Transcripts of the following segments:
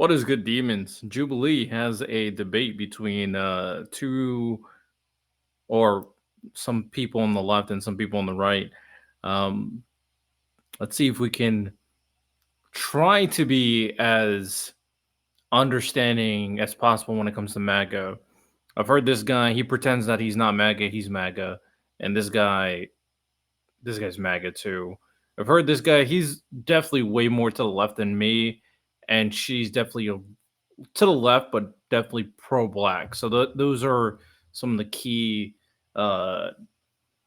What is good, demons? Jubilee has a debate between two or some people on the left and some people on the right. Um, let's see if we can try to be as understanding as possible when it comes to MAGA. I've heard this guy, he pretends that he's not MAGA, he's MAGA. And this guy's MAGA too. I've heard this guy, he's definitely way more to the left than me. And she's definitely to the left, but definitely pro-black. So those are some of the key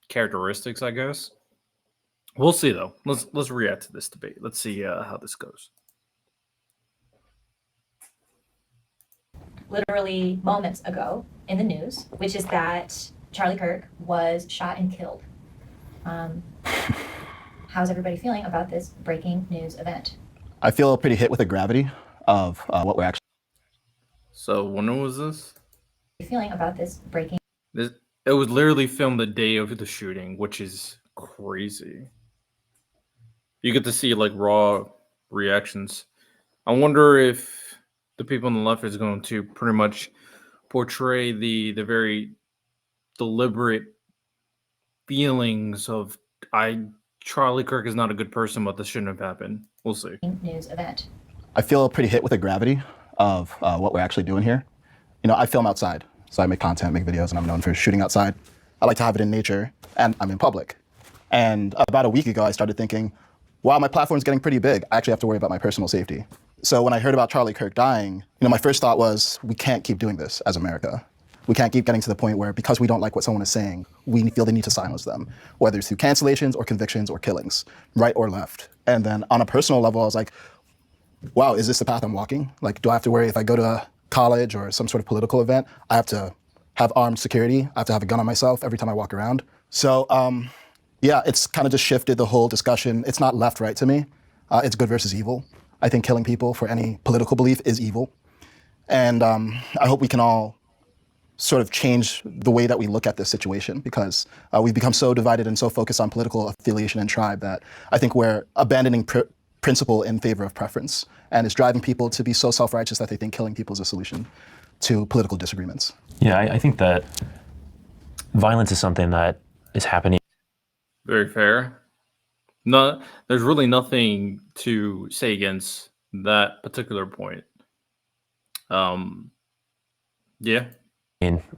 characteristics, I guess. We'll see, though. Let's react to this debate. Let's see how this goes. Literally moments ago in the news, which is that Charlie Kirk was shot and killed. How's everybody feeling about this breaking news event? I feel pretty hit with the gravity of what we're actually. So when was this? Feeling about this breaking? It was literally filmed the day of the shooting, which is crazy. You get to see like raw reactions. I wonder if the people on the left is going to pretty much portray the very deliberate feelings of Charlie Kirk is not a good person, but this shouldn't have happened. We'll see. News event. I feel pretty hit with the gravity of what we're actually doing here. You know, I film outside, so I make content, make videos, and I'm known for shooting outside. I like to have it in nature, and I'm in public. And about a week ago, I started thinking, wow, my platform's getting pretty big. I actually have to worry about my personal safety. So when I heard about Charlie Kirk dying, my first thought was, we can't keep doing this as America. We can't keep getting to the point where, because we don't like what someone is saying, we feel the need to silence them, whether it's through cancellations or convictions or killings, right or left. And then on a personal level, I was like, wow, is this the path I'm walking? Like, do I have to worry if I go to college or some sort of political event, I have to have armed security, I have to have a gun on myself every time I walk around? So yeah, it's kind of just shifted the whole discussion. It's not left-right to me. It's good versus evil. I think killing people for any political belief is evil. And I hope we can all sort of change the way that we look at this situation, because we've become so divided and so focused on political affiliation and tribe that I think we're abandoning principle in favor of preference. And it's driving people to be so self-righteous that they think killing people is a solution to political disagreements. Yeah, I think that violence is something that is happening. Very fair. No, there's really nothing to say against that particular point. Yeah.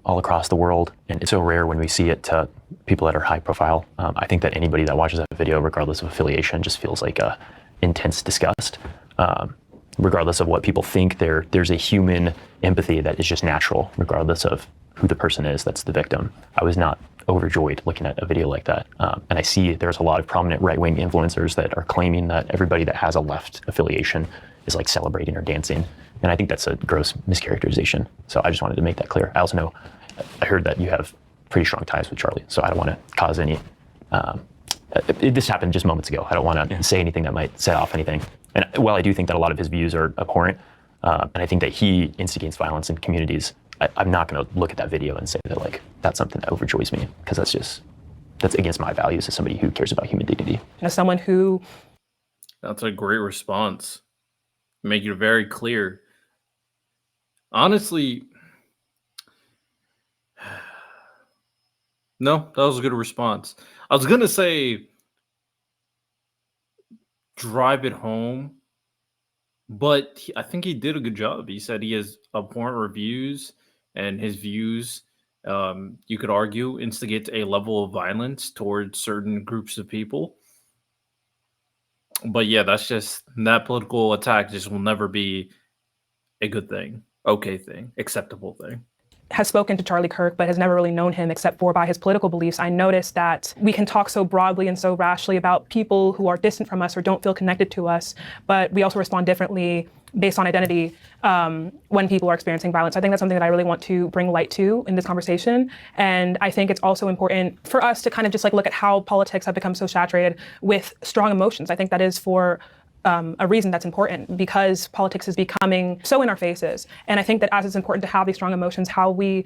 All across the world, and it's so rare when we see it to people that are high profile. I think that anybody that watches that video, regardless of affiliation, just feels like a intense disgust. Regardless of what people think, there's a human empathy that is just natural, regardless of who the person is that's the victim. I was not overjoyed looking at a video like that. And I see there's a lot of prominent right-wing influencers that are claiming that everybody that has a left affiliation is like celebrating or dancing. And I think that's a gross mischaracterization. So I just wanted to make that clear. I also know, I heard that you have pretty strong ties with Charlie, so I don't want to cause any, this happened just moments ago. I don't want to say anything that might set off anything. And while I do think that a lot of his views are abhorrent, and I think that he instigates violence in communities, I'm not going to look at that video and say that like that's something that overjoys me, because that's against my values as somebody who cares about human dignity. As someone who... That's a great response. Make it very clear. Honestly, no, that was a good response. I was going to say drive it home, but I think he did a good job. He said he has abhorrent reviews, and his views, you could argue, instigate a level of violence towards certain groups of people. But yeah, that political attack just will never be a good thing, okay thing, acceptable thing. Has spoken to Charlie Kirk, but has never really known him except for by his political beliefs. I noticed that we can talk so broadly and so rashly about people who are distant from us or don't feel connected to us, but we also respond differently based on identity when people are experiencing violence. I think that's something that I really want to bring light to in this conversation. And I think it's also important for us to kind of just like look at how politics have become so saturated with strong emotions. I think that is for a reason that's important, because politics is becoming so in our faces. And I think that as it's important to have these strong emotions, how we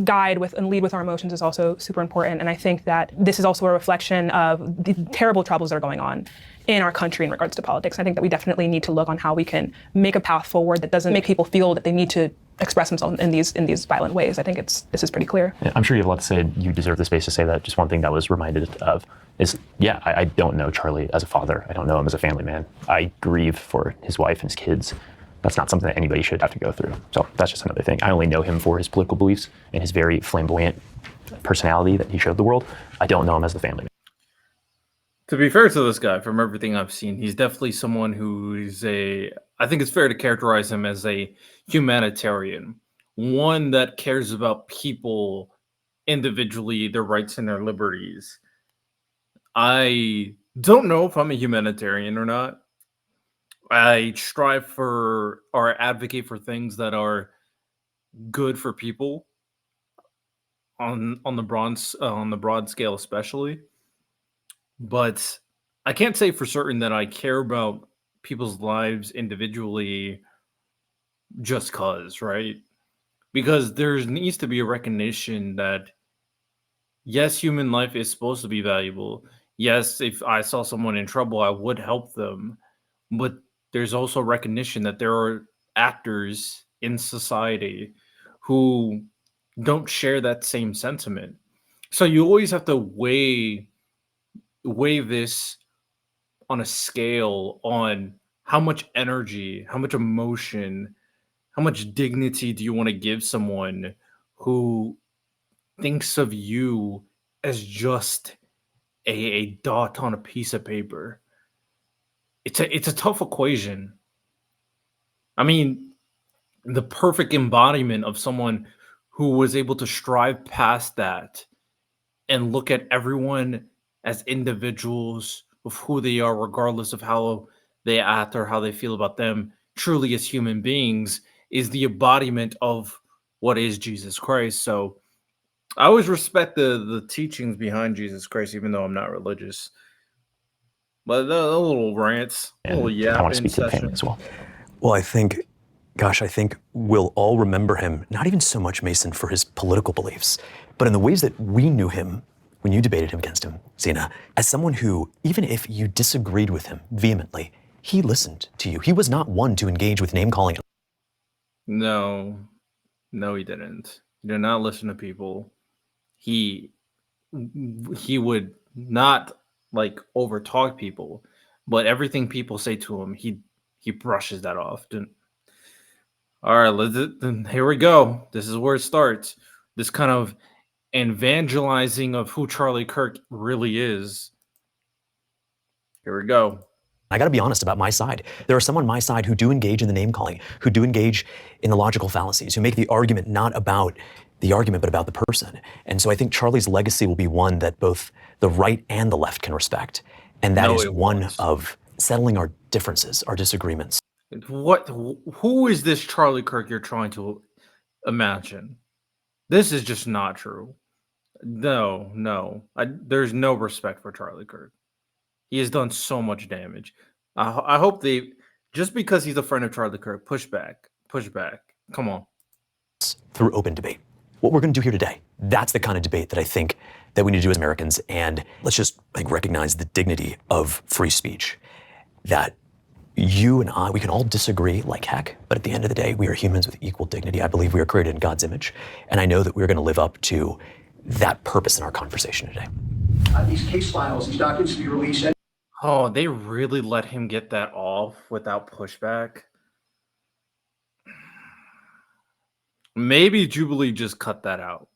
guide with and lead with our emotions is also super important. And I think that this is also a reflection of the terrible troubles that are going on. in our country in regards to politics. I think that we definitely need to look on how we can make a path forward that doesn't make people feel that they need to express themselves in these violent ways. I think this is pretty clear. Yeah, I'm sure you have a lot to say. You deserve the space to say that. Just one thing that was reminded of is, yeah, I don't know Charlie as a father. I don't know him as a family man. I grieve for his wife and his kids. That's not something that anybody should have to go through. So that's just another thing. I only know him for his political beliefs and his very flamboyant personality that he showed the world. I don't know him as the family man. To be fair to this guy, from everything I've seen, he's definitely someone who's I think it's fair to characterize him as a humanitarian, one that cares about people individually, their rights and their liberties. I don't know if I'm a humanitarian or not. I strive for or advocate for things that are good for people on the broad scale, especially. But I can't say for certain that I care about people's lives individually just cause, right? Because there needs to be a recognition that yes, human life is supposed to be valuable. Yes, if I saw someone in trouble, I would help them. But there's also recognition that there are actors in society who don't share that same sentiment. So you always have to weigh this on a scale on how much energy, how much emotion, how much dignity do you want to give someone who thinks of you as just a dot on a piece of paper. It's a tough equation. I mean, the perfect embodiment of someone who was able to strive past that and look at everyone as individuals of who they are, regardless of how they act or how they feel about them, truly as human beings, is the embodiment of what is Jesus Christ. So I always respect the teachings behind Jesus Christ, even though I'm not religious. But the little rants, And little I want to yapping speak to the family session. as well. Well, I think we'll all remember him, not even so much, Mason, for his political beliefs, but in the ways that we knew him when you debated him against him, Zena, as someone who, even if you disagreed with him vehemently, he listened to you. He was not one to engage with name-calling. No, he didn't. He did not listen to people. He would not like overtalk people, but everything people say to him, he brushes that off. All right, here we go. This is where it starts. This kind of evangelizing of who Charlie Kirk really is. Here we go. I got to be honest about my side. There are some on my side who do engage in the name-calling, who do engage in the logical fallacies, who make the argument not about the argument, but about the person. And so I think Charlie's legacy will be one that both the right and the left can respect. And that is one of settling our differences, our disagreements. Who is this Charlie Kirk you're trying to imagine? This is just not true. No. There's no respect for Charlie Kirk. He has done so much damage. I hope they, just because he's a friend of Charlie Kirk, push back. Come on. Through open debate. What we're going to do here today, that's the kind of debate that I think that we need to do as Americans. And let's just recognize the dignity of free speech. That you and I, we can all disagree like heck, but at the end of the day, we are humans with equal dignity. I believe we are created in God's image. And I know that we're going to live up to that purpose in our conversation today. These case files, these documents to be released. Oh, they really let him get that off without pushback? Maybe Jubilee just cut that out.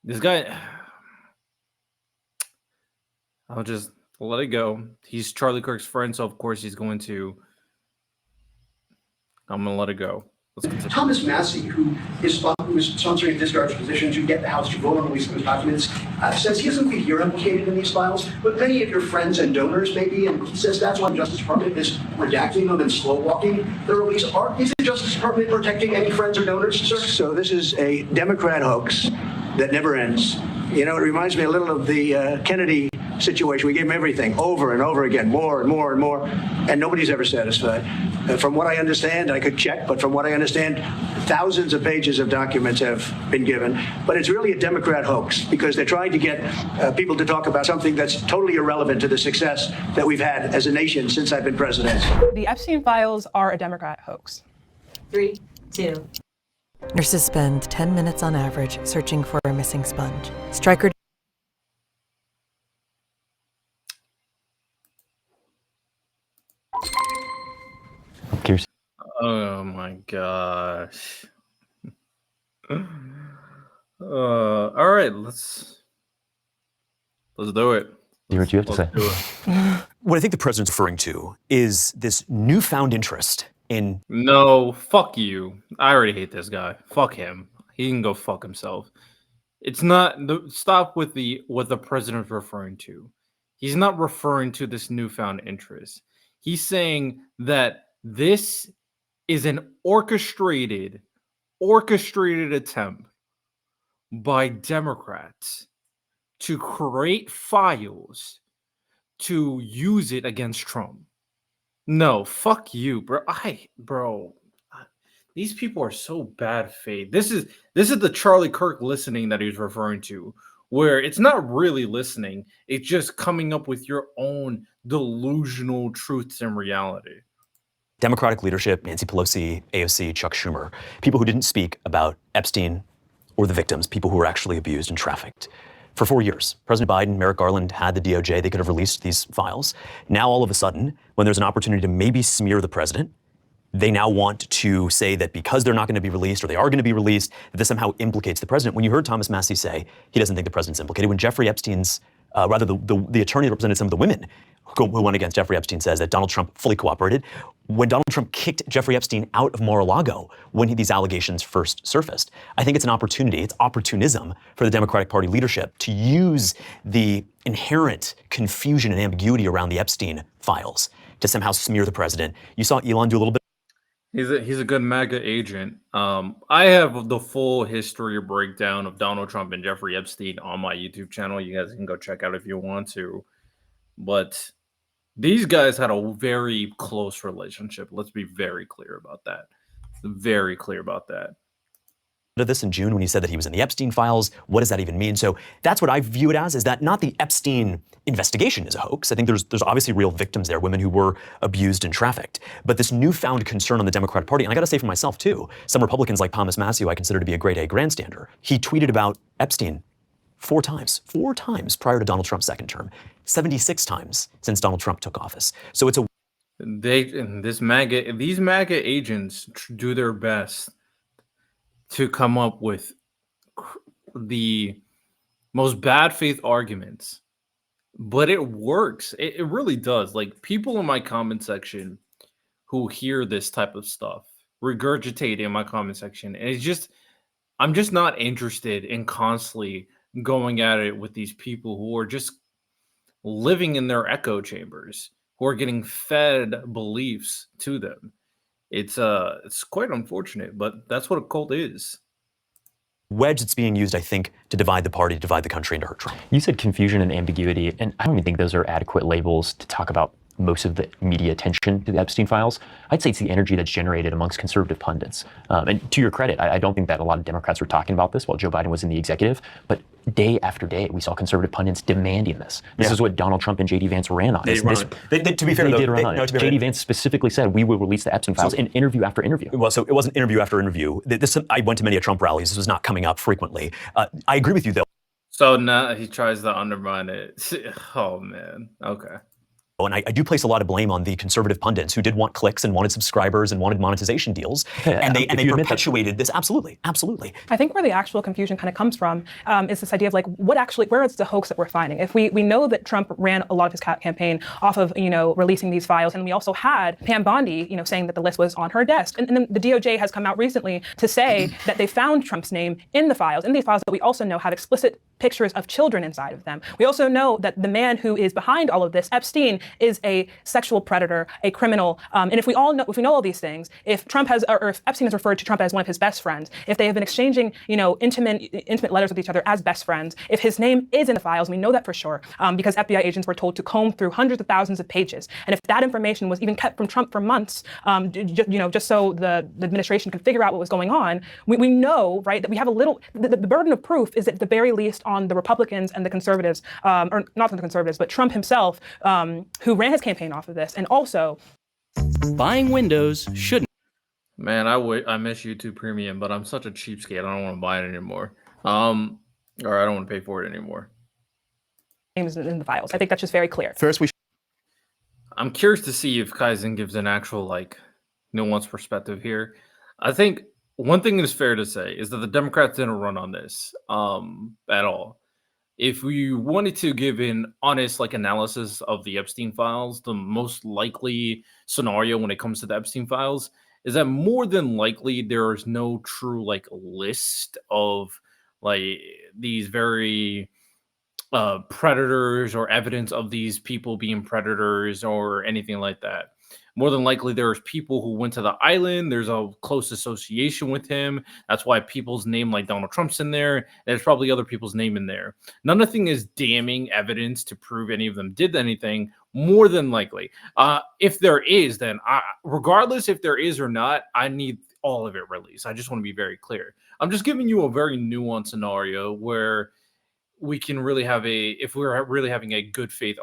This guy, I'll just let it go. He's Charlie Kirk's friend, so of course I'm going to let it go. Let's continue. Thomas Massey, who is sponsoring discharge position to get the House to vote on releasing those documents, says he doesn't believe you're implicated in these files, but many of your friends and donors may be, and he says that's why the Justice Department is redacting them and slow walking the release. Is the Justice Department protecting any friends or donors, sir? So this is a Democrat hoax that never ends. You know, it reminds me a little of the Kennedy situation. We gave him everything over and over again, more and more and more, and nobody's ever satisfied. From what I understand, I could check, but from what I understand, thousands of pages of documents have been given. But it's really a Democrat hoax because they're trying to get people to talk about something that's totally irrelevant to the success that we've had as a nation since I've been president. The Epstein files are a Democrat hoax. 3, 2. Nurses spend 10 minutes on average searching for a missing sponge. Stryker. I'm curious. Oh my gosh. All right, let's do it. Hear what you have to say. Let's do it. What I think the president's referring to is this newfound interest in No, fuck you. I already hate this guy. Fuck him. He can go fuck himself. It's not. Stop with what the president's referring to. He's not referring to this newfound interest. He's saying that this is an orchestrated attempt by Democrats to create files to use it against Trump. No, fuck you, bro. These people are so bad faith. This is the Charlie Kirk listening that he's referring to, where it's not really listening, it's just coming up with your own delusional truths and reality. Democratic leadership, Nancy Pelosi, AOC, Chuck Schumer, people who didn't speak about Epstein or the victims, people who were actually abused and trafficked. For 4 years, President Biden, Merrick Garland had the DOJ. They could have released these files. Now, all of a sudden, when there's an opportunity to maybe smear the president, they now want to say that because they're not going to be released or they are going to be released, that this somehow implicates the president. When you heard Thomas Massie say he doesn't think the president's implicated, when Jeffrey Epstein's, the attorney that represented some of the women who went against Jeffrey Epstein says that Donald Trump fully cooperated. When Donald Trump kicked Jeffrey Epstein out of Mar-a-Lago when these allegations first surfaced, I think it's an opportunity, it's opportunism for the Democratic Party leadership to use the inherent confusion and ambiguity around the Epstein files to somehow smear the president. You saw Elon do a little bit. He's a good MAGA agent. I have the full history breakdown of Donald Trump and Jeffrey Epstein on my YouTube channel. You guys can go check out if you want to. But these guys had a very close relationship. Let's be very clear about that. Very clear about that. Of this in June when he said that he was in the Epstein files. What does that even mean? So that's what I view it as, is that not the Epstein investigation is a hoax. I think there's obviously real victims there, women who were abused and trafficked. But this newfound concern on the Democratic Party, and I got to say for myself too, some Republicans like Thomas Massie, who I consider to be a grade A grandstander, he tweeted about Epstein 4 times prior to Donald Trump's second term, 76 times since Donald Trump took office. So it's a These MAGA agents do their best to come up with the most bad faith arguments, but it works. It really does. Like, people in my comment section who hear this type of stuff regurgitate in my comment section, and I'm just not interested in constantly going at it with these people who are just living in their echo chambers, who are getting fed beliefs to them. It's quite unfortunate, but that's what a cult is. wedge that's being used, I think, to divide the party, to divide the country, and to hurt Trump. You said confusion and ambiguity, and I don't even think those are adequate labels to talk about most of the media attention to the Epstein files. I'd say it's the energy that's generated amongst conservative pundits. And to your credit, I don't think that a lot of Democrats were talking about this while Joe Biden was in the executive, but day after day, we saw conservative pundits demanding this. This is what Donald Trump and J.D. Vance ran on. To be fair, they did run on it. J.D. Vance specifically said, we will release the Epstein files in interview after interview. Well, so it wasn't interview after interview. I went to many Trump rallies. This was not coming up frequently. I agree with you, though. So now he tries to undermine it. Oh, man. Okay. And I do place a lot of blame on the conservative pundits who did want clicks and wanted subscribers and wanted monetization deals. And they perpetuated this. Absolutely. Absolutely. I think where the actual confusion kind of comes from is this idea of like, where is the hoax that we're finding? If we know that Trump ran a lot of his campaign off of, releasing these files, and we also had Pam Bondi, saying that the list was on her desk. And then the DOJ has come out recently to say that they found Trump's name in the files, that we also know have explicit pictures of children inside of them. We also know that the man who is behind all of this, Epstein, is a sexual predator, a criminal. And if we know all these things, if Epstein has referred to Trump as one of his best friends, if they have been exchanging, intimate letters with each other as best friends, if his name is in the files, we know that for sure, because FBI agents were told to comb through hundreds of thousands of pages. And if that information was even kept from Trump for months, just so the administration could figure out what was going on, we know, right, that we have the burden of proof is at the very least on the Republicans and the conservatives, or not the conservatives, but Trump himself, who ran his campaign off of this. And also, buying Windows shouldn't. Man, I miss YouTube Premium, but I'm such a cheapskate. I don't want to buy it anymore. Or I don't want to pay for it anymore. names in the files. I think that's just very clear. First, I'm curious to see if Kaizen gives an actual nuanced perspective here. I think one thing is fair to say is that the Democrats didn't run on this at all. If we wanted to give an honest analysis of the Epstein files, the most likely scenario when it comes to the Epstein files is that more than likely there is no true list of these very predators or evidence of these people being predators or anything like that. More than likely, there's people who went to the island. There's a close association with him. That's why people's name like Donald Trump's in there. There's probably other people's name in there. Nothing is damning evidence to prove any of them did anything, more than likely. If there is, then regardless if there is or not, I need all of it released. I just want to be very clear. I'm just giving you a very nuanced scenario where we can really if we're really having a good faith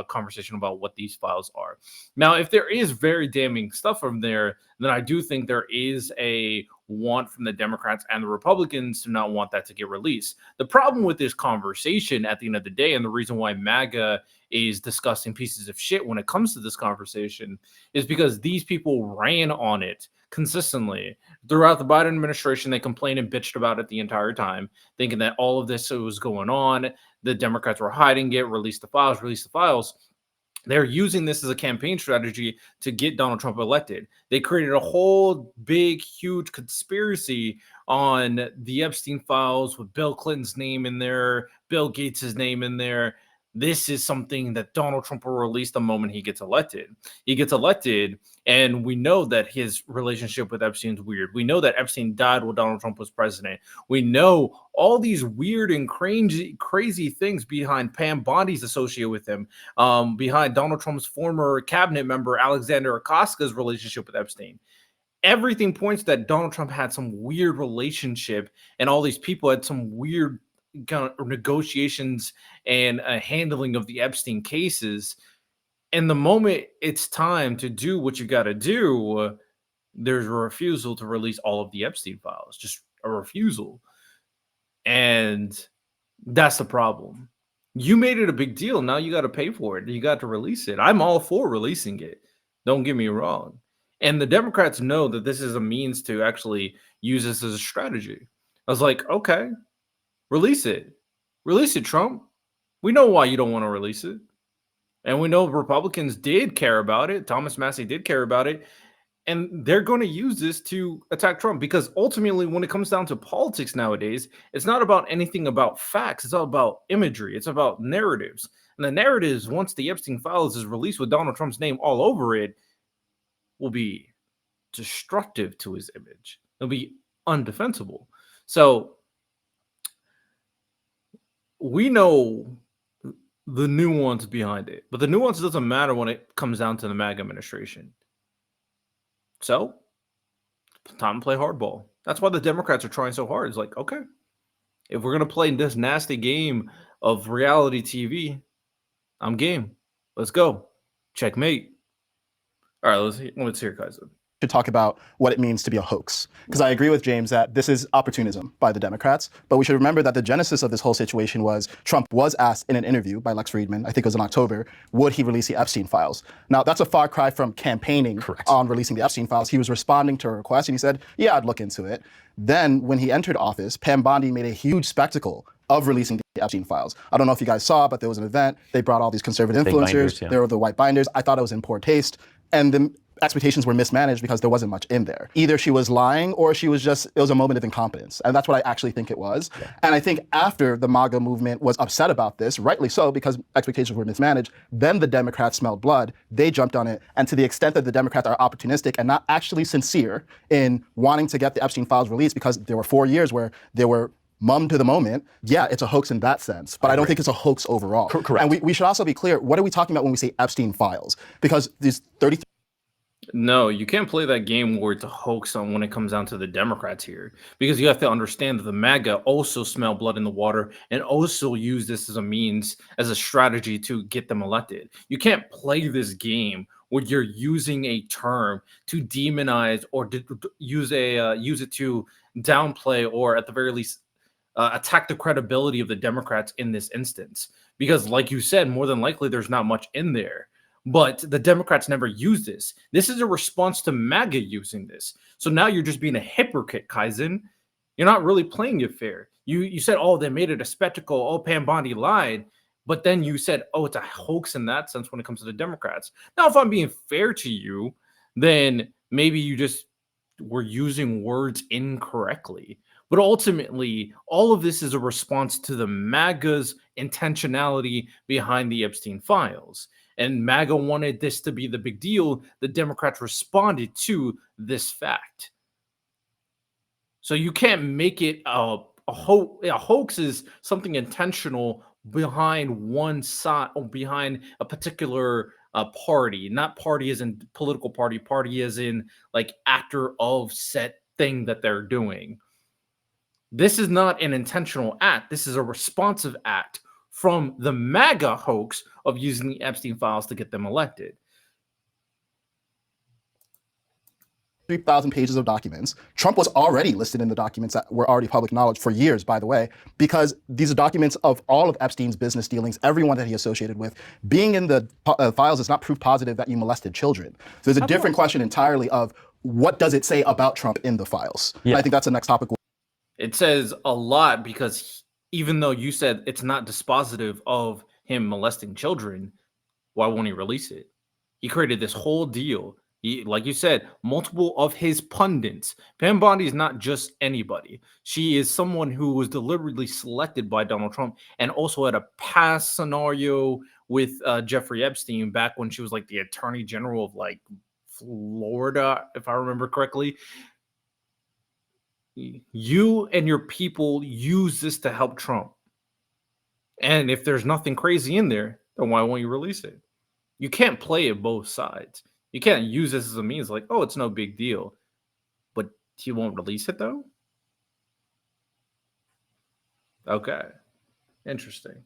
conversation about what these files are. Now, if there is very damning stuff from there, then I do think there is a want from the Democrats and the Republicans to not want that to get released. The problem with this conversation at the end of the day, and the reason why MAGA is discussing pieces of shit when it comes to this conversation, is because these people ran on it consistently throughout the Biden administration. They complained and bitched about it the entire time, thinking that all of this was going on. The Democrats were hiding it, release the files. They're using this as a campaign strategy to get Donald Trump elected. They created a whole big, huge conspiracy on the Epstein files with Bill Clinton's name in there, Bill Gates' name in there. This is something that Donald Trump will release the moment he gets elected. He gets elected, and we know that his relationship with Epstein's weird. We know that Epstein died while Donald Trump was president. We know all these weird and crazy things behind Pam Bondi's associate with him, behind Donald Trump's former cabinet member, Alexander Acosta's relationship with Epstein. Everything points that Donald Trump had some weird relationship, and all these people had some weird kind of negotiations and handling of the Epstein cases. And the moment it's time to do what you got to do, there's a refusal to release all of the Epstein files, just a refusal. And that's the problem. You made it a big deal. Now you got to pay for it. You got to release it. I'm all for releasing it. Don't get me wrong. And the Democrats know that this is a means to actually use this as a strategy. I was like, okay, release it. Release it, Trump. We know why you don't want to release it. And we know Republicans did care about it. Thomas Massie did care about it. And they're going to use this to attack Trump, because ultimately, when it comes down to politics nowadays, it's not about anything about facts. It's all about imagery. It's about narratives. And the narratives, once the Epstein files is released with Donald Trump's name all over it, will be destructive to his image. It'll be undefensible. So we know the nuance behind it, but the nuance doesn't matter when it comes down to the MAGA administration. So, time to play hardball. That's why the Democrats are trying so hard. It's like, okay, if we're going to play this nasty game of reality TV, I'm game. Let's go. Checkmate. All right, let's hear Kaizen. should talk about what it means to be a hoax. Because I agree with James that this is opportunism by the Democrats, but we should remember that the genesis of this whole situation was Trump was asked in an interview by Lex Friedman, I think it was in October, would he release the Epstein files? Now, that's a far cry from campaigning on releasing the Epstein files. He was responding to a request and he said, yeah, I'd look into it. Then when he entered office, Pam Bondi made a huge spectacle of releasing the Epstein files. I don't know if you guys saw, but there was an event. They brought all these conservative influencers. Binders, yeah. There were the white binders. I thought it was in poor taste. And the expectations were mismanaged because there wasn't much in there. Either she was lying or she was just, it was a moment of incompetence. And that's what I actually think it was. Yeah. And I think after the MAGA movement was upset about this, rightly so, because expectations were mismanaged, then the Democrats smelled blood, they jumped on it. And to the extent that the Democrats are opportunistic and not actually sincere in wanting to get the Epstein files released, because there were 4 years where they were mum to the moment, yeah, it's a hoax in that sense, but I don't think it's a hoax overall. Correct. And we should also be clear, what are we talking about when we say Epstein files? Because these 33 No, you can't play that game where it's a hoax on when it comes down to the Democrats here, because you have to understand that the MAGA also smell blood in the water and also use this as a means, as a strategy to get them elected. You can't play this game where you're using a term to demonize or use it to downplay or at the very least attack the credibility of the Democrats in this instance. Because, like you said, more than likely there's not much in there. But the Democrats never use this. This is a response to MAGA using this. So now you're just being a hypocrite, Kaizen. You're not really playing it fair. You said, oh, they made it a spectacle. Oh, Pam Bondi lied. But then you said, oh, it's a hoax in that sense when it comes to the Democrats. Now, if I'm being fair to you, then maybe you just were using words incorrectly. But ultimately, all of this is a response to the MAGA's intentionality behind the Epstein files. And MAGA wanted this to be the big deal. The Democrats responded to this fact. So you can't make it a hoax. A hoax is something intentional behind one side or behind a particular party. Not party as in political party. Party as in like actor of set thing that they're doing. This is not an intentional act. This is a responsive act from the MAGA hoax of using the Epstein files to get them elected. 3,000 pages of documents. Trump was already listed in the documents that were already public knowledge for years, by the way, because these are documents of all of Epstein's business dealings, everyone that he associated with. Being in the files is not proof positive that you molested children. So there's a different question entirely of what does it say about Trump in the files? Yeah. I think that's the next topic. It says a lot because even though you said it's not dispositive of him molesting children, why won't he release it? He created this whole deal. Like you said, multiple of his pundits. Pam Bondi is not just anybody. She is someone who was deliberately selected by Donald Trump and also had a past scenario with Jeffrey Epstein back when she was like the attorney general of like Florida, if I remember correctly. You and your people use this to help Trump. And if there's nothing crazy in there, then why won't you release it? You can't play it both sides. You can't use this as a means like, oh, it's no big deal. But he won't release it though? Okay. Interesting.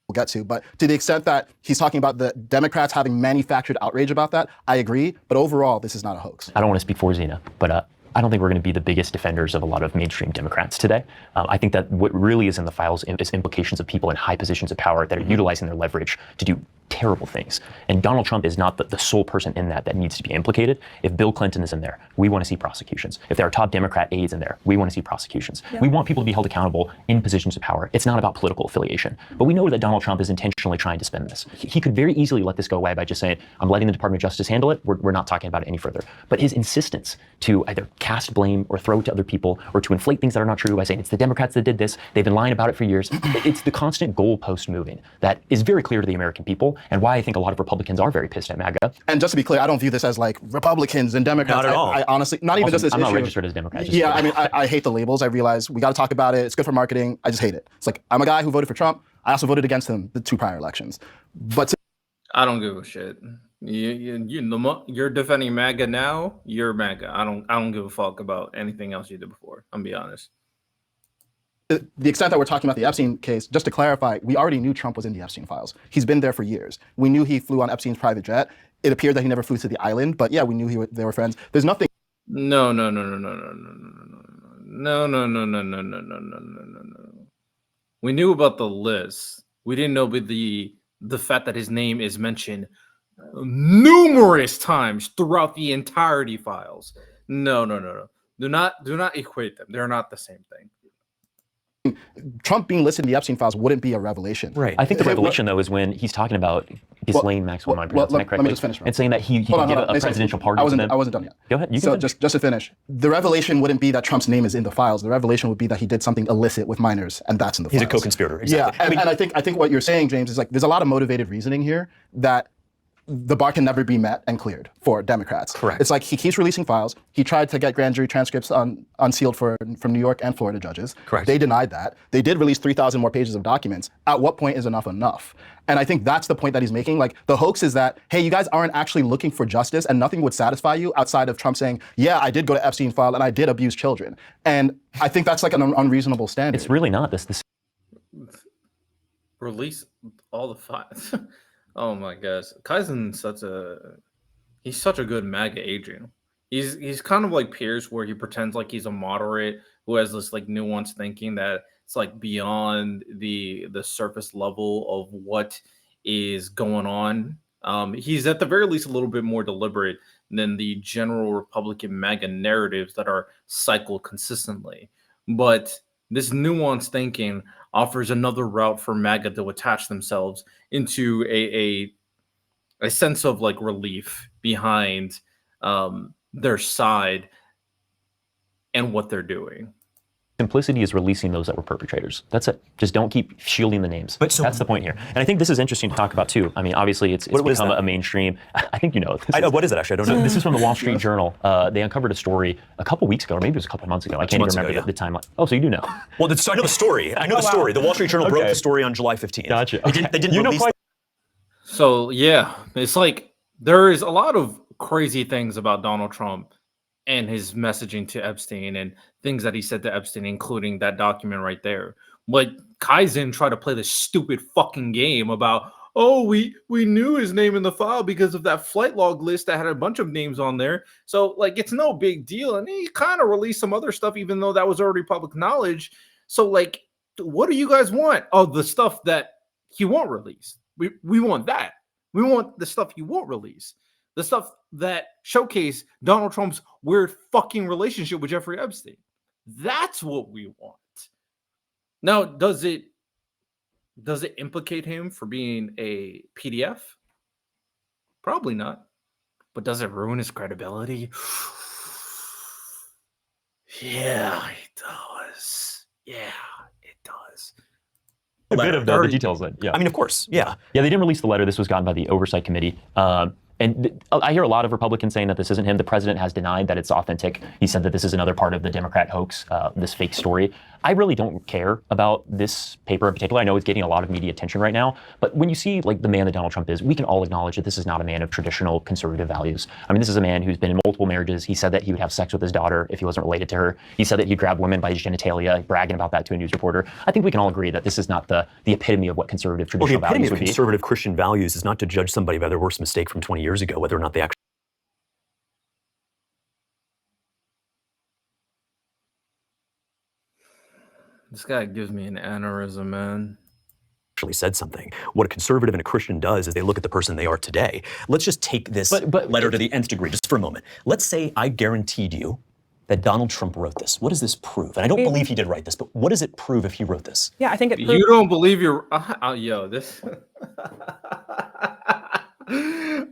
We'll get to, but to the extent that he's talking about the Democrats having manufactured outrage about that, I agree. But overall, this is not a hoax. I don't want to speak for Zena, but I don't think we're going to be the biggest defenders of a lot of mainstream Democrats today. I think that what really is in the files is implications of people in high positions of power that are utilizing their leverage to do terrible things. And Donald Trump is not the sole person in that needs to be implicated. If Bill Clinton is in there, we want to see prosecutions. If there are top Democrat aides in there, we want to see prosecutions. Yeah. We want people to be held accountable in positions of power. It's not about political affiliation. But we know that Donald Trump is intentionally trying to spin this. He could very easily let this go away by just saying, I'm letting the Department of Justice handle it. We're not talking about it any further. But his insistence to either cast blame or throw it to other people or to inflate things that are not true by saying it's the Democrats that did this, they've been lying about it for years. It's the constant goalpost moving that is very clear to the American people and why I think a lot of Republicans are very pissed at MAGA. And just to be clear, I don't view this as like Republicans and Democrats. Not at all. I honestly, not even Also, just this I'm issue. not registered as Democrat. Yeah, I mean, I hate the labels. I realize we got to talk about it. It's good for marketing. I just hate it. It's like, I'm a guy who voted for Trump. I also voted against him the 2 prior elections. But I don't give a shit. You're defending MAGA now. You're MAGA. I don't give a fuck about anything else you did before. I'm be honest. The extent that we're talking about the Epstein case, just to clarify, we already knew Trump was in the Epstein files. He's been there for years. We knew he flew on Epstein's private jet. It appeared that he never flew to the island, but yeah, we knew they were friends. There's nothing. No. We knew about the list. We didn't know about the fact that his name is mentioned numerous times throughout the entirety files. No. Do not equate them. They're not the same thing. Trump being listed in the Epstein files wouldn't be a revelation. Right. I think the revelation, though, is when he's talking about Ghislaine Maxwell, am I pronouncing that correctly? Let me just finish. And saying that he can give a presidential pardon to them. I wasn't done yet. Go ahead. So just to finish, the revelation wouldn't be that Trump's name is in the files. The revelation would be that he did something illicit with minors, and that's in the files. He's a co-conspirator. Exactly. Yeah, and I think what you're saying, James, is like there's a lot of motivated reasoning here that the bar can never be met and cleared for Democrats. Correct. It's like he keeps releasing files. He tried to get grand jury transcripts unsealed from New York and Florida judges. Correct. They denied that. They did release 3,000 more pages of documents. At what point is enough enough? And I think that's the point that he's making. Like, the hoax is that, hey, you guys aren't actually looking for justice, and nothing would satisfy you outside of Trump saying, yeah, I did go to Epstein file and I did abuse children. And I think that's like an unreasonable standard. It's really not this. Release all the files. Oh my gosh, Kaizen's he's such a good MAGA agent. He's kind of like Pierce, where he pretends like he's a moderate who has this like nuanced thinking that it's like beyond the surface level of what is going on. He's at the very least a little bit more deliberate than the general Republican MAGA narratives that are cycled consistently. But this nuanced thinking offers another route for MAGA to attach themselves into a sense of like relief behind their side and what they're doing. Simplicity is releasing those that were perpetrators. That's it. Just don't keep shielding the names. But so, that's the point here. And I think this is interesting to talk about too. I mean, obviously it's become a mainstream. I think you know. I know. What is it actually? I don't know. This is from the Wall Street Journal. They uncovered a story a couple weeks ago, or maybe it was a couple months ago. I can't even remember the timeline. Oh, so you do know. Well, I know the story. I know the story. The Wall Street Journal broke the story on July 15th. Gotcha. They didn't release it. So yeah, it's like there is a lot of crazy things about Donald Trump and his messaging to Epstein and things that he said to Epstein, including that document right there. But Kaizen tried to play this stupid fucking game about, oh, we knew his name in the file because of that flight log list that had a bunch of names on there. So like, it's no big deal. And he kind of released some other stuff, even though that was already public knowledge. So like, what do you guys want? Oh, the stuff that he won't release. We want that. We want the stuff he won't release. The stuff that showcase Donald Trump's weird fucking relationship with Jeffrey Epstein. That's what we want. Now, does it implicate him for being a PDF? Probably not. But does it ruin his credibility? Yeah, it does. Yeah, it does. A bit of the details then. Yeah. I mean, of course. Yeah. Yeah, they didn't release the letter. This was gotten by the Oversight Committee. And I hear a lot of Republicans saying that this isn't him. The president has denied that it's authentic. He said that this is another part of the Democrat hoax, this fake story. I really don't care about this paper in particular. I know it's getting a lot of media attention right now. But when you see like the man that Donald Trump is, we can all acknowledge that this is not a man of traditional conservative values. I mean, this is a man who's been in multiple marriages. He said that he would have sex with his daughter if he wasn't related to her. He said that he'd grab women by his genitalia, bragging about that to a news reporter. I think we can all agree that this is not the epitome of what conservative traditional values would be. The epitome of conservative Christian values is not to judge somebody by their worst mistake from 20 years ago, whether or not they actually This guy gives me an aneurysm, man. said something. What a conservative and a Christian does is they look at the person they are today. Let's just take this letter to the nth degree just for a moment. Let's say I guaranteed you that Donald Trump wrote this. What does this prove? And I don't believe he did write this, but what does it prove if he wrote this? Yeah, I think it proves. You don't believe you're... yo, this...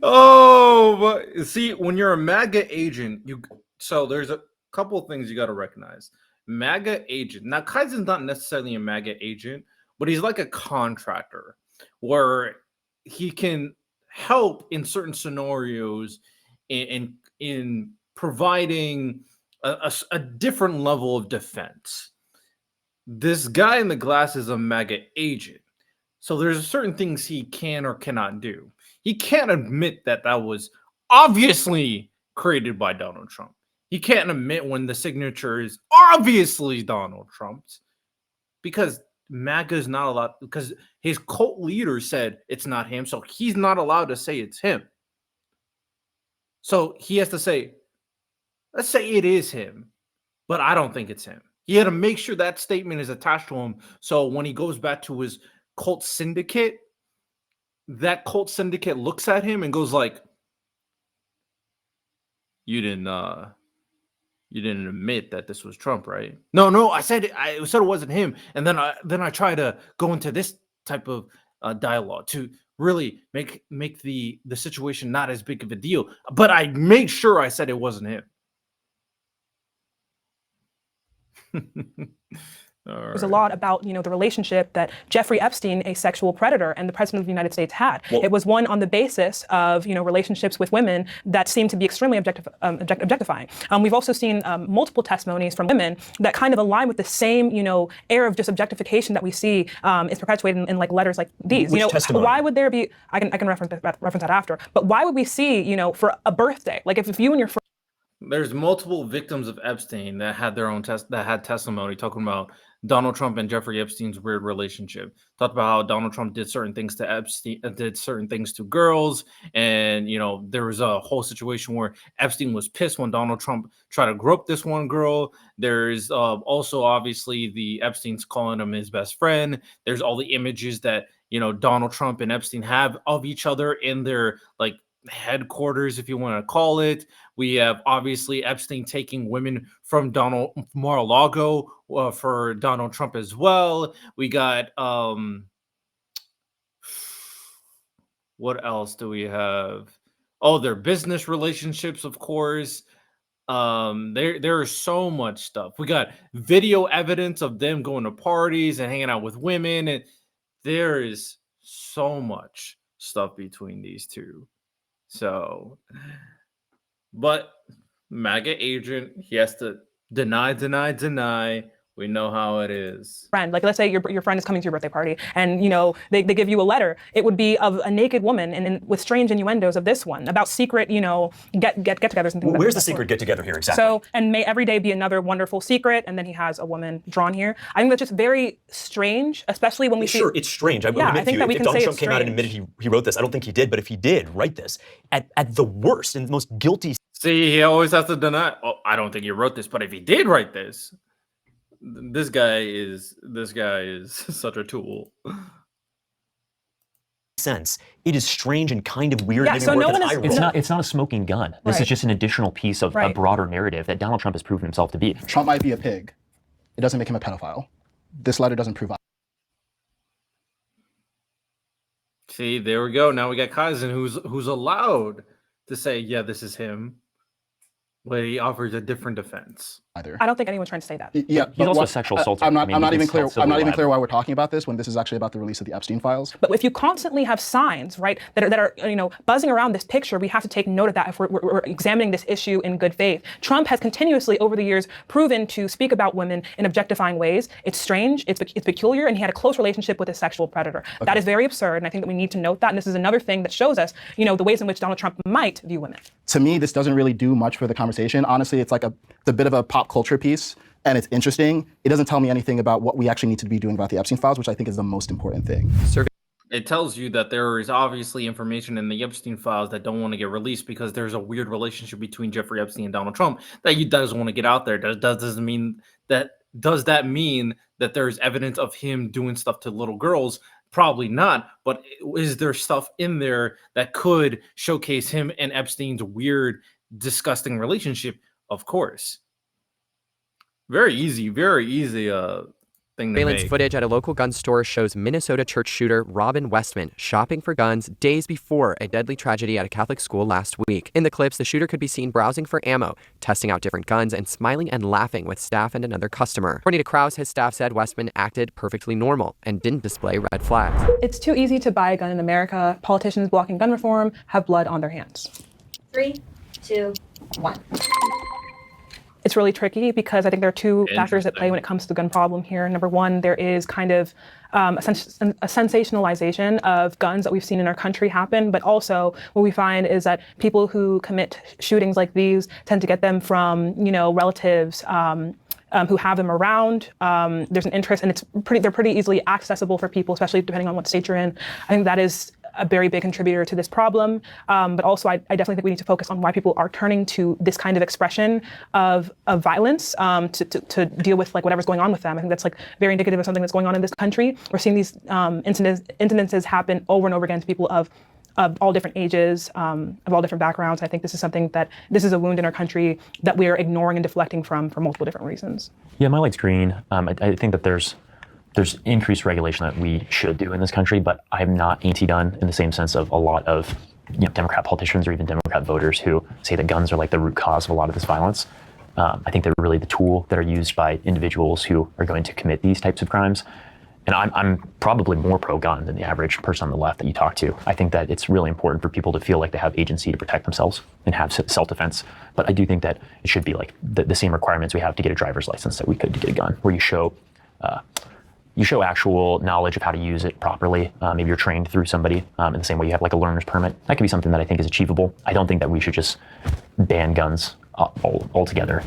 Oh, but see, when you're a MAGA agent, so there's a couple of things you got to recognize. MAGA agent. Now, Kaizen's not necessarily a MAGA agent, but he's like a contractor where he can help in certain scenarios in providing a different level of defense. This guy in the glass is a MAGA agent. So there's certain things he can or cannot do. He can't admit that that was obviously created by Donald Trump. He can't admit when the signature is obviously Donald Trump's, because MAGA is not allowed, because his cult leader said it's not him, so he's not allowed to say it's him. So he has to say, let's say it is him, but I don't think it's him. He had to make sure that statement is attached to him, so when he goes back to his cult syndicate, that cult syndicate looks at him and goes like, you didn't You didn't admit that this was Trump, right? No, I said it wasn't him, and then I try to go into this type of dialogue to really make the situation not as big of a deal. But I made sure I said it wasn't him. There's a lot about, the relationship that Jeffrey Epstein, a sexual predator, and the president of the United States had. It was one on the basis of, relationships with women that seemed to be extremely objectifying. We've also seen multiple testimonies from women that kind of align with the same, air of just objectification that we see is perpetuated in like letters like these. Which testimony? Why would there be? I can reference that after. But why would we see, for a birthday, like if you and your There's multiple victims of Epstein that had their own testimony talking about Donald Trump and Jeffrey Epstein's weird relationship. Talked about how Donald Trump did certain things to Epstein, did certain things to girls, and there was a whole situation where Epstein was pissed when Donald Trump tried to grope this one girl. There's also obviously the Epstein's calling him his best friend. There's all the images that Donald Trump and Epstein have of each other in their like headquarters, if you want to call it. We have obviously Epstein taking women from Mar-a-Lago for Donald Trump as well. We got what else do we have? Oh, their business relationships, of course. There is so much stuff. We got video evidence of them going to parties and hanging out with women, and there is so much stuff between these two. So, but MAGA agent, he has to deny. We know how it is. Friend, like let's say your friend is coming to your birthday party and they give you a letter. It would be of a naked woman and with strange innuendos of this one about secret get-togethers and things. Where's the secret get-together here exactly? So, and may every day be another wonderful secret, and then he has a woman drawn here. I think that's just very strange, especially when we see. Sure, it's strange. I think that if Donald Trump came out and admitted he wrote this, I don't think he did, but if he did write this, at the worst and the most guilty. See, he always has to deny. Oh, I don't think he wrote this, but if he did write this. This guy is such a tool. Sense. It is strange and kind of weird. Yeah, so no one is. It's not a smoking gun. This is just an additional piece of a broader narrative that Donald Trump has proven himself to be. Trump might be a pig. It doesn't make him a pedophile. This letter doesn't prove. See, there we go. Now we got Kaizen, who's allowed to say, yeah, this is him. But he offers a different defense. Either. I don't think anyone's trying to say that. Yeah, he's also a sexual assaulter. I'm not even clear why we're talking about this when this is actually about the release of the Epstein files. But if you constantly have signs, right, that are buzzing around this picture, we have to take note of that if we're examining this issue in good faith. Trump has continuously over the years proven to speak about women in objectifying ways. It's strange, it's peculiar, and he had a close relationship with a sexual predator. Okay. That is very absurd, and I think that we need to note that. And this is another thing that shows us, the ways in which Donald Trump might view women. To me, this doesn't really do much for the conversation. Honestly, it's like it's a bit of a pop culture piece, and it's interesting. It doesn't tell me anything about what we actually need to be doing about the Epstein files, which I think is the most important thing. It tells you that there is obviously information in the Epstein files that don't want to get released because there's a weird relationship between Jeffrey Epstein and Donald Trump that he doesn't want to get out there. Does that mean that there's evidence of him doing stuff to little girls? Probably not, but is there stuff in there that could showcase him and Epstein's weird, disgusting relationship? Of course. Very easy thing to Surveillance make. footage at a local gun store shows Minnesota church shooter Robin Westman shopping for guns days before a deadly tragedy at a Catholic school last week. In the clips, the shooter could be seen browsing for ammo, testing out different guns, and smiling and laughing with staff and another customer. According to Krause, his staff said Westman acted perfectly normal and didn't display red flags. It's too easy to buy a gun in America. Politicians blocking gun reform have blood on their hands. 3, 2, 1. It's really tricky because I think there are two factors at play when it comes to the gun problem here. Number one, there is kind of a sensationalization of guns that we've seen in our country happen, but also what we find is that people who commit shootings like these tend to get them from, relatives who have them around. There's an interest, and they're pretty easily accessible for people, especially depending on what state you're in. I think that is a very big contributor to this problem. But also, I definitely think we need to focus on why people are turning to this kind of expression of violence to deal with whatever's going on with them. I think that's very indicative of something that's going on in this country. We're seeing these incidences happen over and over again to people of of all different ages, of all different backgrounds. I think this is something this is a wound in our country that we are ignoring and deflecting from for multiple different reasons. Yeah, my light's green. I think that there's increased regulation that we should do in this country, but I'm not anti-gun in the same sense of a lot of Democrat politicians or even Democrat voters who say that guns are like the root cause of a lot of this violence. I think they're really the tool that are used by individuals who are going to commit these types of crimes. And I'm probably more pro-gun than the average person on the left that you talk to. I think that it's really important for people to feel like they have agency to protect themselves and have self-defense. But I do think that it should be like the same requirements we have to get a driver's license that we could to get a gun, where you show actual knowledge of how to use it properly. Maybe you're trained through somebody in the same way you have like a learner's permit. That could be something that I think is achievable. I don't think that we should just ban guns altogether.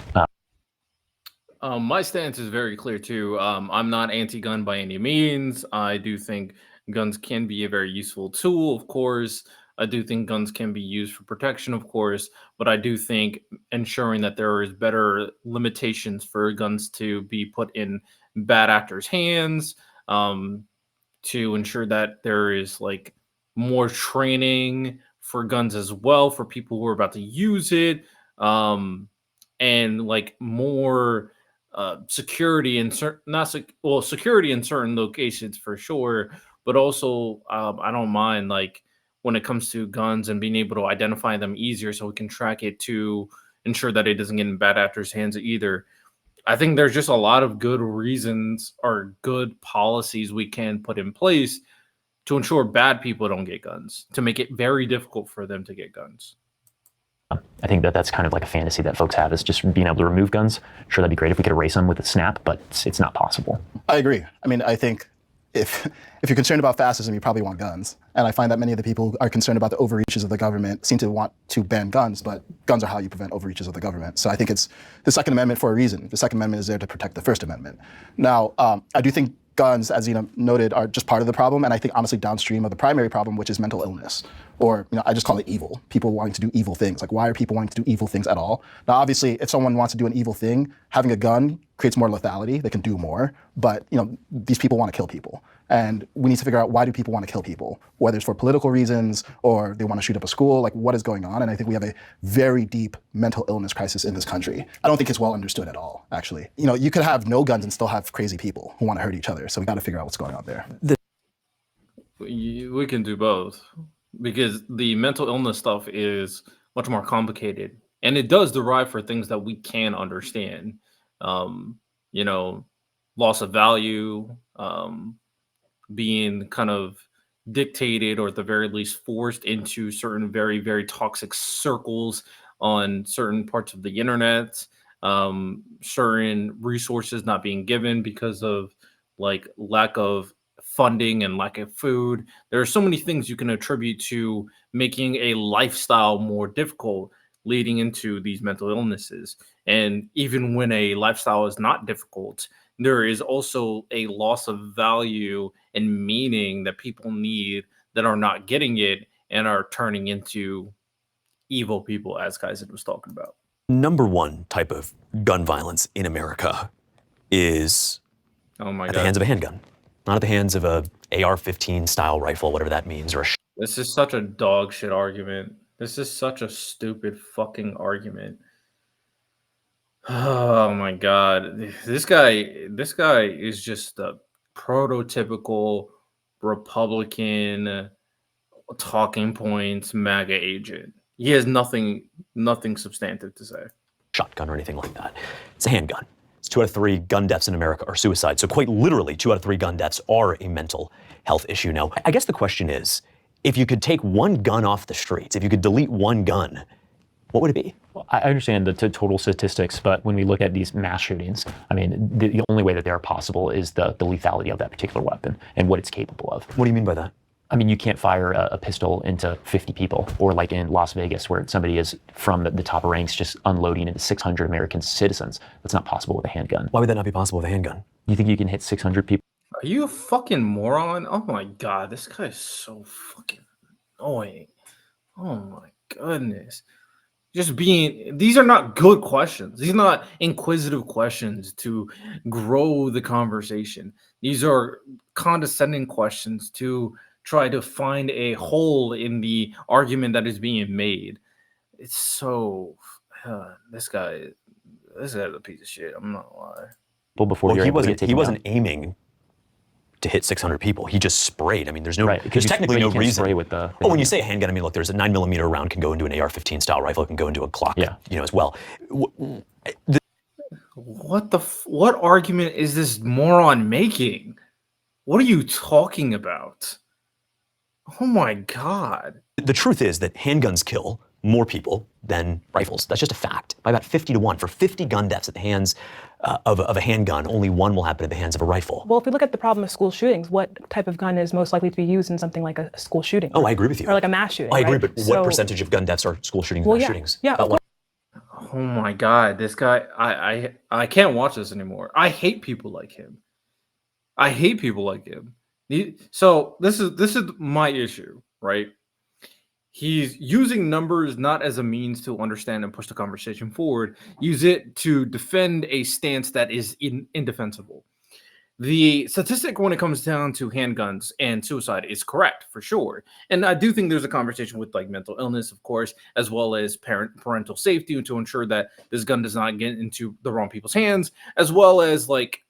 My stance is very clear too. I'm not anti-gun by any means. I do think guns can be a very useful tool, of course. I do think guns can be used for protection, of course, but I do think ensuring that there is better limitations for guns to be put in bad actors' hands, to ensure that there is like more training for guns as well for people who are about to use it, and like more security in security in certain locations for sure, but also I don't mind like when it comes to guns and being able to identify them easier so we can track it to ensure that it doesn't get in bad actors' hands either. I think there's just a lot of good reasons or good policies we can put in place to ensure bad people don't get guns, to make it very difficult for them to get guns. I think that that's kind of like a fantasy that folks have, is just being able to remove guns. Sure, that'd be great if we could erase them with a snap, but it's not possible. I agree. I mean, I think if you're concerned about fascism, you probably want guns. And I find that many of the people who are concerned about the overreaches of the government seem to want to ban guns, but guns are how you prevent overreaches of the government. So I think it's the Second Amendment for a reason. The Second Amendment is there to protect the First Amendment. Now, I do think guns, as noted, are just part of the problem, and I think honestly downstream of the primary problem, which is mental illness, or I just call it evil. People wanting to do evil things. Like, why are people wanting to do evil things at all? Now, obviously, if someone wants to do an evil thing, having a gun creates more lethality. They can do more, but these people want to kill people, and we need to figure out, why do people want to kill people? Whether it's for political reasons or they want to shoot up a school, like what is going on? And I think we have a very deep mental illness crisis in this country. I don't think it's well understood at all, actually. You could have no guns and still have crazy people who want to hurt each other. So we got to figure out what's going on there. We can do both, because the mental illness stuff is much more complicated, and it does derive for things that we can understand. Loss of value, being kind of dictated or at the very least forced into certain very, very toxic circles on certain parts of the internet, certain resources not being given because of like lack of funding and lack of food. There are so many things you can attribute to making a lifestyle more difficult, leading into these mental illnesses. And even when a lifestyle is not difficult, there is also a loss of value and meaning that people need that are not getting it and are turning into evil people, as Kaizen was talking about. Number one type of gun violence in America is at the hands of a handgun, not at the hands of a AR-15 style rifle, whatever that means, or This is such a dog shit argument. This is such a stupid fucking argument. Oh my god. This guy is just a prototypical Republican talking points MAGA agent. He has nothing substantive to say. Shotgun or anything like that. It's a handgun. It's 2 out of 3 gun deaths in America are suicide. So quite literally, 2 out of 3 gun deaths are a mental health issue. Now, I guess the question is, if you could take one gun off the streets, if you could delete one gun, what would it be? Well, I understand the total statistics, but when we look at these mass shootings, I mean, the only way that they are possible is the lethality of that particular weapon and what it's capable of. What do you mean by that? I mean, you can't fire a pistol into 50 people, or like in Las Vegas, where somebody is from the top ranks just unloading into 600 American citizens. That's not possible with a handgun. Why would that not be possible with a handgun? You think you can hit 600 people? Are you a fucking moron? Oh my god, this guy is so fucking annoying. Oh my goodness. These are not good questions. These are not inquisitive questions to grow the conversation. These are condescending questions to try to find a hole in the argument that is being made. It's so this guy is a piece of shit. I'm not gonna lie. Well, before Well, you're able to get he taken wasn't down. aiming to hit 600 people. He just sprayed. I mean, there's no, Right, there's technically but no you can't reason. spray with the Oh, when you say a handgun, I mean, look, there's a 9mm round can go into an AR-15 style rifle, it can go into a Glock, as well. What argument is this moron making? What are you talking about? Oh my God. The truth is that handguns kill more people than rifles. That's just a fact, by about 50 to 1. For 50 gun deaths at the hands of a handgun, only 1 will happen at the hands of a rifle. Well, if we look at the problem of school shootings, what type of gun is most likely to be used in something like a school shooting? Oh, I agree with you. Or like a mass shooting. I agree, right? but what percentage of gun deaths are school shootings, mass shootings? Yeah, of course. Oh my God, this guy, I can't watch this anymore. I hate people like him. I hate people like him. So this is my issue, right? He's using numbers not as a means to understand and push the conversation forward. Use it to defend a stance that is indefensible. The statistic when it comes down to handguns and suicide is correct for sure. And I do think there's a conversation with like mental illness, of course, as well as parental safety to ensure that this gun does not get into the wrong people's hands, as well as like,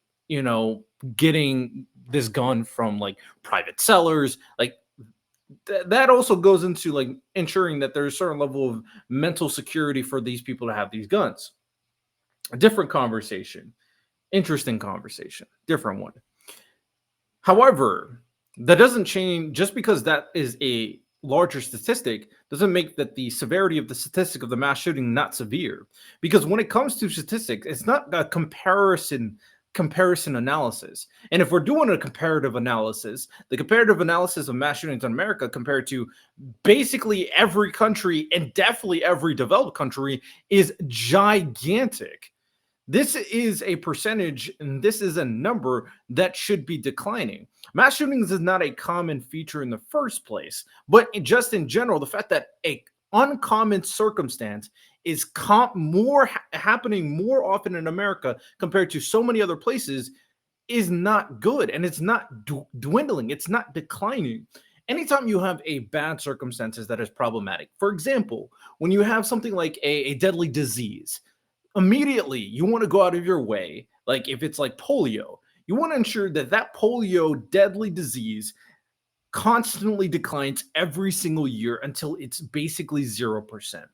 getting this gun from like private sellers. Like that also goes into like ensuring that there's a certain level of mental security for these people to have these guns. A different conversation. Interesting conversation, different one. However, that doesn't change just because that is a larger statistic doesn't make that the severity of the statistic of the mass shooting not severe. Because when it comes to statistics, it's not a comparison analysis. And if we're doing a comparative analysis, the comparative analysis of mass shootings in America compared to basically every country and definitely every developed country is gigantic. This is a percentage, and this is a number that should be declining. Mass shootings is not a common feature in the first place, but just in general, the fact that a uncommon circumstance is happening more often in America compared to so many other places is not good, and it's not dwindling. It's not declining. Anytime you have a bad circumstances that is problematic, for example, when you have something like a deadly disease, immediately you want to go out of your way, like if it's like polio, you want to ensure that that polio deadly disease constantly declines every single year until it's basically 0%.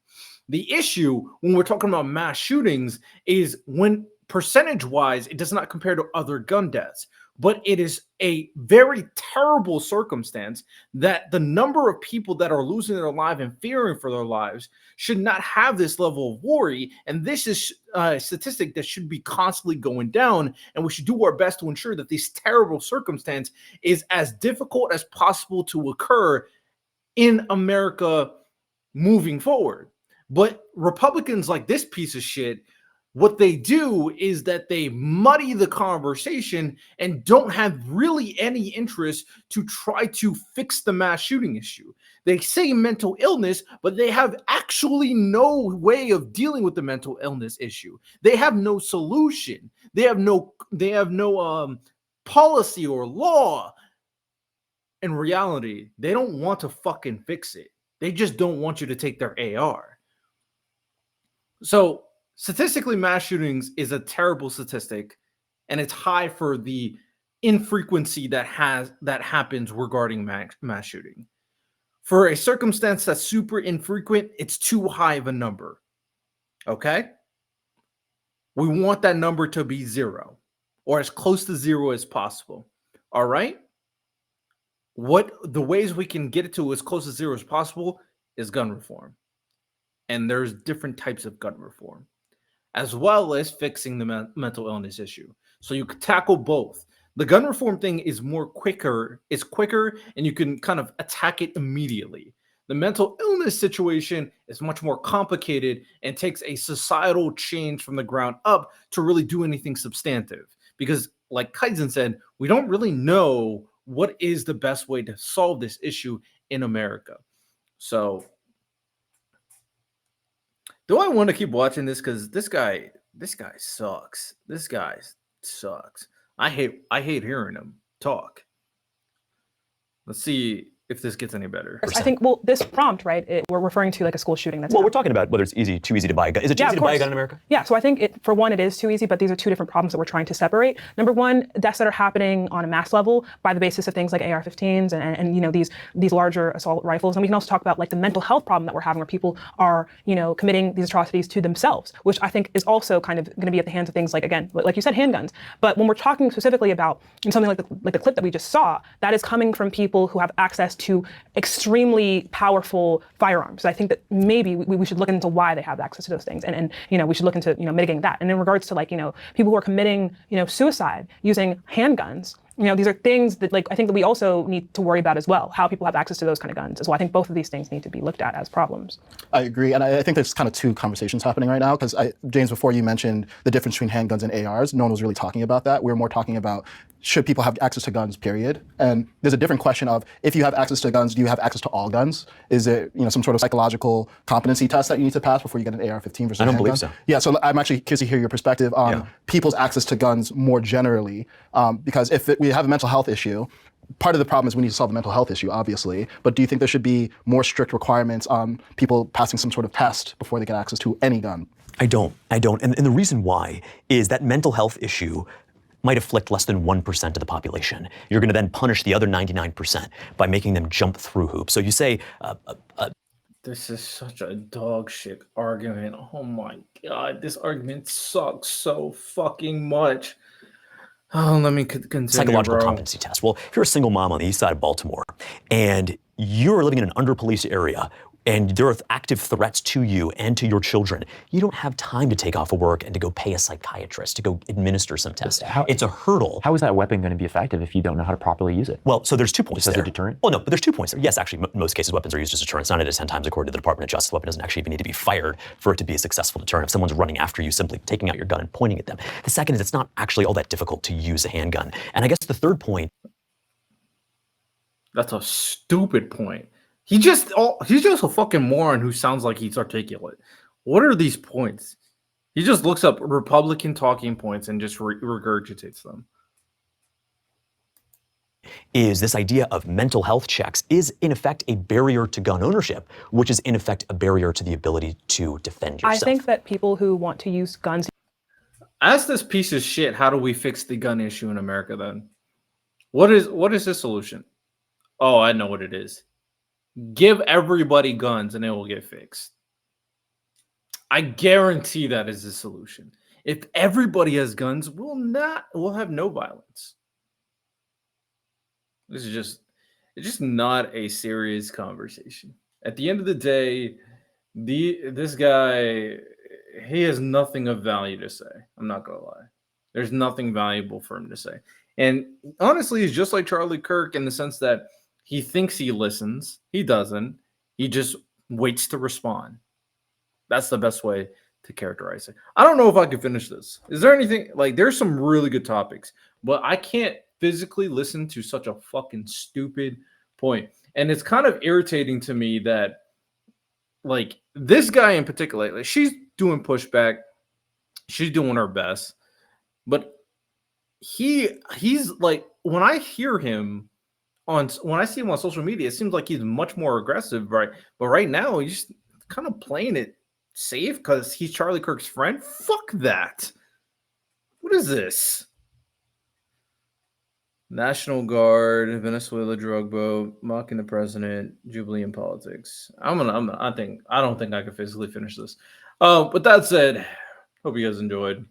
The issue when we're talking about mass shootings is when percentage wise it does not compare to other gun deaths, but it is a very terrible circumstance that the number of people that are losing their life and fearing for their lives should not have this level of worry. And this is a statistic that should be constantly going down. And we should do our best to ensure that this terrible circumstance is as difficult as possible to occur in America moving forward. But Republicans like this piece of shit, what they do is that they muddy the conversation and don't have really any interest to try to fix the mass shooting issue. They say mental illness, but they have actually no way of dealing with the mental illness issue. They have no solution. They have no policy or law. In reality, they don't want to fucking fix it. They just don't want you to take their AR. So statistically, mass shootings is a terrible statistic, and it's high for the infrequency that happens regarding mass shooting. For a circumstance that's super infrequent, it's too high of a number. Okay? We want that number to be 0 or as close to 0 as possible. All right? What the ways we can get it to as close to 0 as possible is gun reform. And there's different types of gun reform, as well as fixing the mental illness issue. So you could tackle both. The gun reform thing is quicker, and you can kind of attack it immediately. The mental illness situation is much more complicated and takes a societal change from the ground up to really do anything substantive. Because like Kaizen said, we don't really know what is the best way to solve this issue in America. So do I want to keep watching this? Because this guy sucks. This guy sucks. I hate hearing him talk. Let's see if this gets any better. I think, well, this prompt, right, we're referring to like a school shooting that's Well, we're talking about whether it's too easy to buy a gun. Is it too easy to buy a gun in America? Yeah, so I think for one, it is too easy, but these are two different problems that we're trying to separate. Number one, deaths that are happening on a mass level by the basis of things like AR-15s and you know, these larger assault rifles. And we can also talk about like the mental health problem that we're having where people are, you know, committing these atrocities to themselves, which I think is also kind of going to be at the hands of things like, again, like you said, handguns. But when we're talking specifically about something like the clip that we just saw, that is coming from people who have access to extremely powerful firearms. So I think that maybe we should look into why they have access to those things, and you know, we should look into, you know, mitigating that. And in regards to like, you know, people who are committing, you know, suicide using handguns, you know, these are things that like I think that we also need to worry about as well, how people have access to those kind of guns as well. I think both of these things need to be looked at as problems. I agree, and I think there's kind of two conversations happening right now, because James, before you mentioned the difference between handguns and ARs, no one was really talking about that. We were more talking about should people have access to guns, period. And there's a different question of, if you have access to guns, do you have access to all guns? Is it, you know, some sort of psychological competency test that you need to pass before you get an AR-15 versus I don't a believe handgun? so. Yeah, so I'm actually curious to hear your perspective on people's access to guns more generally, because if we have a mental health issue, part of the problem is we need to solve the mental health issue, obviously, but do you think there should be more strict requirements on people passing some sort of test before they get access to any gun? I don't. And the reason why is that mental health issue might afflict less than 1% of the population. You're going to then punish the other 99% by making them jump through hoops. So you say, this is such a dog shit argument. Oh my God, this argument sucks so fucking much. Oh, let me continue, psychological bro. competency test. Well, if you're a single mom on the east side of Baltimore and you're living in an under-policed area and there are active threats to you and to your children, you don't have time to take off of work and to go pay a psychiatrist to go administer some tests. It's a hurdle. How is that weapon going to be effective if you don't know how to properly use it? Well, so there's 2 points Just there. as a deterrent? Well, no, but there's 2 points there. Yes, actually, in most cases, weapons are used as deterrents. 9 out of 10 times, according to the Department of Justice, the weapon doesn't actually even need to be fired for it to be a successful deterrent. If someone's running after you, simply taking out your gun and pointing at them. The second is it's not actually all that difficult to use a handgun. And I guess the third point. That's a stupid point. He's just a fucking moron who sounds like he's articulate. What are these points? He just looks up Republican talking points and just regurgitates them. Is this idea of mental health checks is in effect a barrier to gun ownership, which is in effect a barrier to the ability to defend yourself. I think that people who want to use guns. Ask this piece of shit, how do we fix the gun issue in America then? What is the solution? Oh, I know what it is. Give everybody guns and it will get fixed. I guarantee that is the solution. If everybody has guns, we'll have no violence. It's just not a serious conversation. At the end of the day, this guy, he has nothing of value to say. I'm not gonna lie. There's nothing valuable for him to say. And honestly, he's just like Charlie Kirk in the sense that he thinks he listens. He doesn't. He just waits to respond. That's the best way to characterize it. I don't know if I can finish this. Is there anything like there's some really good topics, but I can't physically listen to such a fucking stupid point. And it's kind of irritating to me that like this guy in particular, like she's doing pushback. She's doing her best. But he's like when I hear him when I see him on social media, it seems like he's much more aggressive, right? But right now, he's just kind of playing it safe because he's Charlie Kirk's friend. Fuck that. What is this? National Guard, Venezuela drug boat, mocking the president, Jubilee in politics. I don't think I can physically finish this. But that said, hope you guys enjoyed.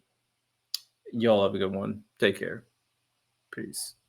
Y'all have a good one. Take care. Peace.